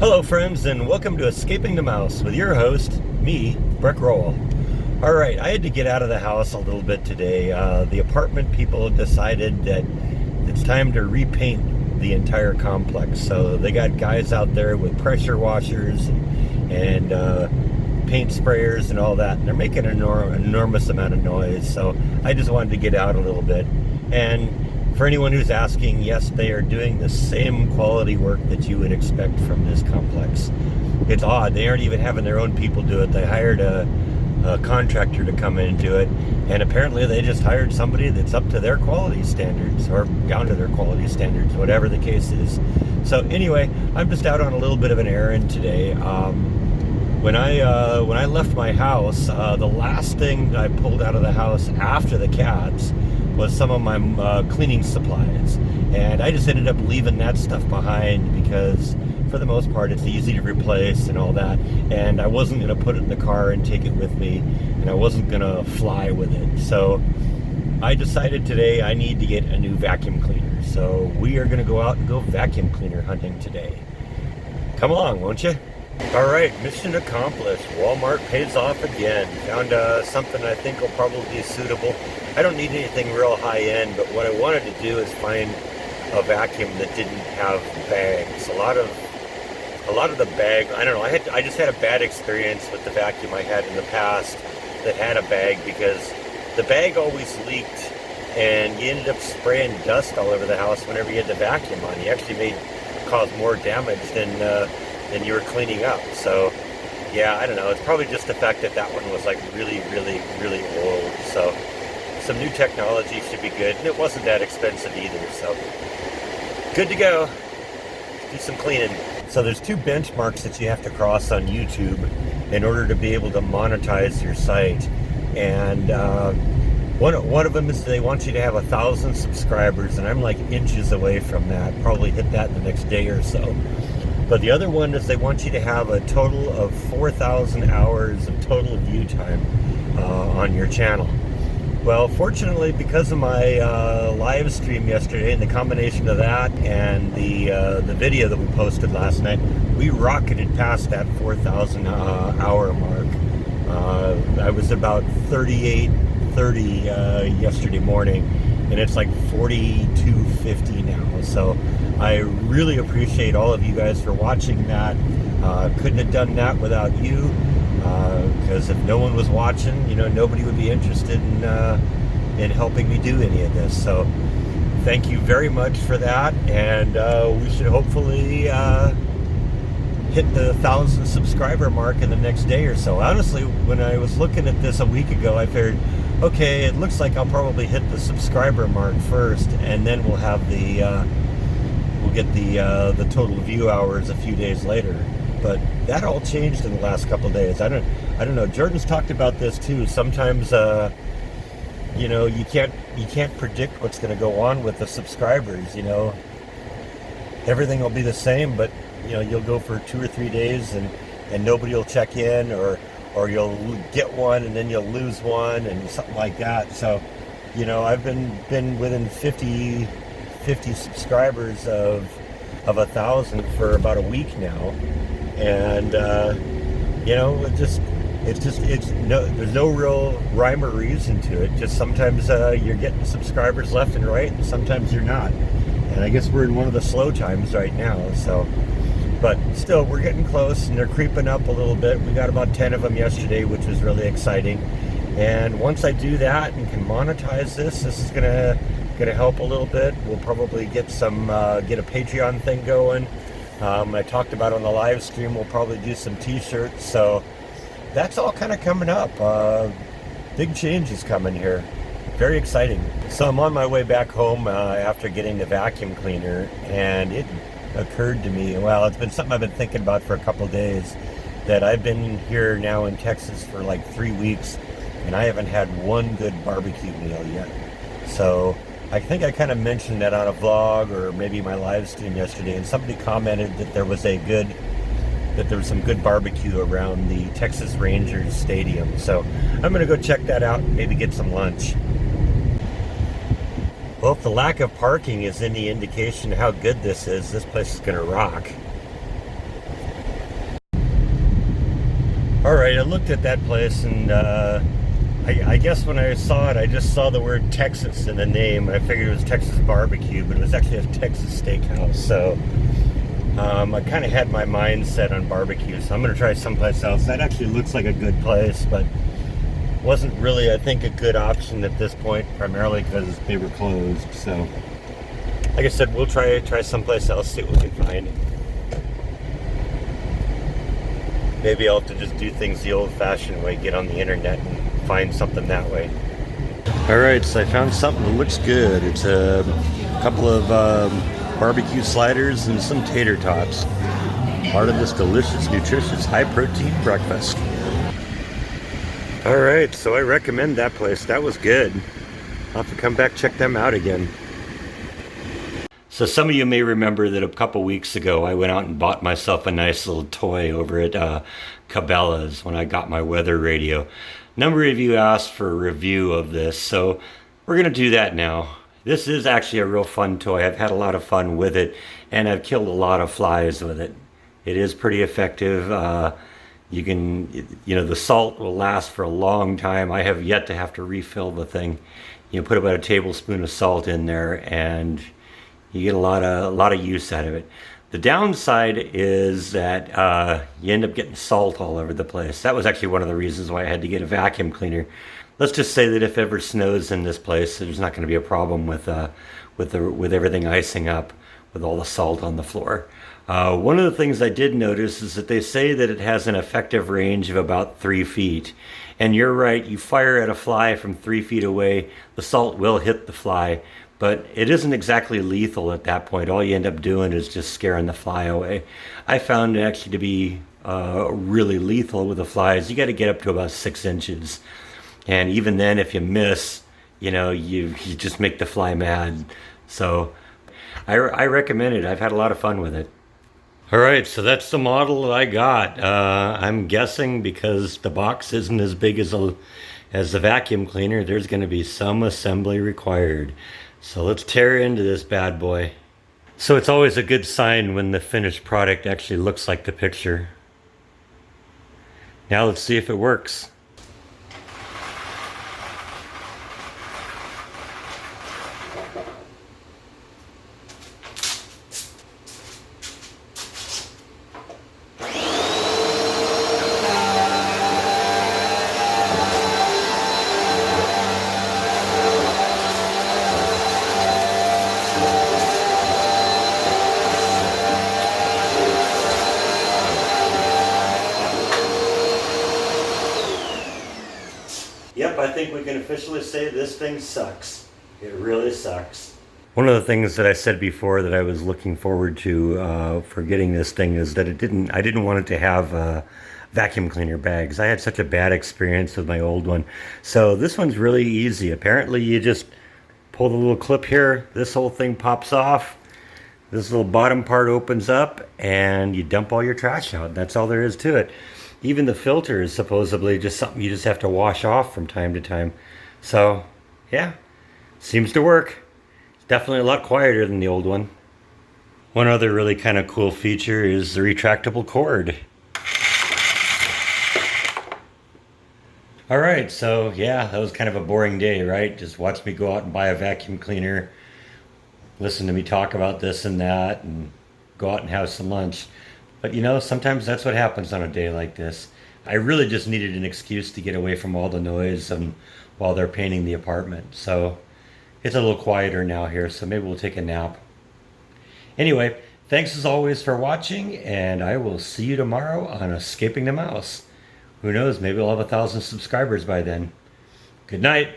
Hello friends, and welcome to Escaping the Mouse with your host, me, Breck Rowell. Alright, I had to get out of the house a little bit today. The apartment people decided that it's time to repaint the entire complex. So they got guys out there with pressure washers and paint sprayers and all that. And they're making an enormous amount of noise. So I just wanted to get out a little bit. And for anyone who's asking, yes, they are doing the same quality work that you would expect from this complex. It's odd. They aren't even having their own people do it. They hired a contractor to come in and do it. And apparently they just hired somebody that's up to their quality standards or down to their quality standards, whatever the case is. So anyway, I'm just out on a little bit of an errand today. When I left my house, the last thing I pulled out of the house after the cats was some of my cleaning supplies, and I just ended up leaving that stuff behind because for the most part it's easy to replace and all that, and I wasn't going to put it in the car and take it with me, and I wasn't going to fly with it. So I decided today I need to get a new vacuum cleaner, so we are going to go out and go vacuum cleaner hunting today. Come along, won't you? Alright, mission accomplished. Walmart pays off again. Found something I think will probably be suitable. I don't need anything real high end, but what I wanted to do is find a vacuum that didn't have bags. A lot of the bag, I don't know, I just had a bad experience with the vacuum I had in the past that had a bag, because the bag always leaked and you ended up spraying dust all over the house whenever you had the vacuum on. You actually caused more damage than you were cleaning up. So yeah, I don't know, it's probably just the fact that one was like really old. So some new technology should be good, and it wasn't that expensive either, so good to go. Do some cleaning. So there's two benchmarks that you have to cross on YouTube in order to be able to monetize your site, and one of them is they want you to have 1,000 subscribers, and I'm like inches away from that. Probably hit that in the next day or so. But the other one is they want you to have a total of 4,000 hours of total view time on your channel. Well, fortunately, because of my live stream yesterday and the combination of that and the video that we posted last night, we rocketed past that 4,000 hour mark. I was about 3830 yesterday morning, and it's like 4250 now. So I really appreciate all of you guys for watching that. Couldn't have done that without you, because if no one was watching, nobody would be interested in helping me do any of this. So thank you very much for that, and we should hopefully hit the 1,000 subscriber mark in the next day or so. Honestly, when I was looking at this a week ago, I figured, okay, it looks like I'll probably hit the subscriber mark first, and then we'll have we'll get the total view hours a few days later. But that all changed in the last couple of days. I don't know. Jordan's talked about this too. Sometimes you can't predict what's going to go on with the subscribers. Everything will be the same, but you'll go for 2 or 3 days and nobody will check in, or you'll get one and then you'll lose one and something like that. So I've been within 50 subscribers of 1,000 for about a week now, and there's no real rhyme or reason to it. Just sometimes you're getting subscribers left and right, and sometimes you're not. And I guess we're in one of the slow times right now. So, but still, we're getting close, and they're creeping up a little bit. We got about 10 of them yesterday, which was really exciting. And once I do that and can monetize this is gonna help a little bit. We'll probably get a Patreon thing going. I talked about on the live stream, we'll probably do some t-shirts. So that's all kind of coming up. Big change is coming here. Very exciting. So I'm on my way back home after getting the vacuum cleaner, and it occurred to me, well, it's been something I've been thinking about for a couple of days, that I've been here now in Texas for like 3 weeks, and I haven't had one good barbecue meal yet. So I think I kind of mentioned that on a vlog or maybe my live stream yesterday, and somebody commented that there was some good barbecue around the Texas Rangers Stadium. So I'm going to go check that out and maybe get some lunch. Well, if the lack of parking is any indication how good this is, this place is going to rock. All right, I looked at that place, and I guess when I saw it, I just saw the word Texas in the name. I figured it was Texas BBQ, but it was actually a Texas steakhouse. So I kind of had my mind set on barbecue, so I'm going to try someplace else. That actually looks like a good place, but wasn't really, I think, a good option at this point, primarily because they were closed. So, like I said, we'll try someplace else, see what we can find. Maybe I'll have to just do things the old-fashioned way, get on the internet and find something that way. All right, so I found something that looks good. It's a couple of barbecue sliders and some tater tots. Part of this delicious, nutritious, high-protein breakfast. All right, so I recommend that place. That was good. I'll have to come back, check them out again. So some of you may remember that a couple weeks ago I went out and bought myself a nice little toy over at Cabela's when I got my weather radio. A number of you asked for a review of this, so we're going to do that now. This is actually a real fun toy. I've had a lot of fun with it, and I've killed a lot of flies with it. It is pretty effective. You can, the salt will last for a long time. I have yet to have to refill the thing. You put about a tablespoon of salt in there, and you get a lot of use out of it. The downside is that you end up getting salt all over the place. That was actually one of the reasons why I had to get a vacuum cleaner. Let's just say that if ever snows in this place, there's not going to be a problem with everything icing up with all the salt on the floor. One of the things I did notice is that they say that it has an effective range of about 3 feet. And you're right, you fire at a fly from 3 feet away, the salt will hit the fly, but it isn't exactly lethal at that point. All you end up doing is just scaring the fly away. I found it actually to be really lethal with the flies. You got to get up to about 6 inches. And even then, if you miss, you just make the fly mad. So I recommend it. I've had a lot of fun with it. All right, so that's the model that I got. I'm guessing because the box isn't as big as the vacuum cleaner, there's going to be some assembly required. So let's tear into this bad boy. So it's always a good sign when the finished product actually looks like the picture. Now let's see if it works. Yep, I think we can officially say this thing sucks. It really sucks. One of the things that I said before that I was looking forward to for getting this thing is that I didn't want it to have vacuum cleaner bags. I had such a bad experience with my old one. So this one's really easy. Apparently you just pull the little clip here, this whole thing pops off, this little bottom part opens up, and you dump all your trash out. That's all there is to it. Even the filter is supposedly just something you just have to wash off from time to time. So, yeah, seems to work. It's definitely a lot quieter than the old one. One other really kind of cool feature is the retractable cord. All right, so yeah, that was kind of a boring day, right? Just watch me go out and buy a vacuum cleaner, listen to me talk about this and that, and go out and have some lunch. But sometimes that's what happens on a day like this. I really just needed an excuse to get away from all the noise while they're painting the apartment. So it's a little quieter now here, so maybe we'll take a nap. Anyway, thanks as always for watching, and I will see you tomorrow on Escaping the Mouse. Who knows, maybe I'll have 1,000 subscribers by then. Good night.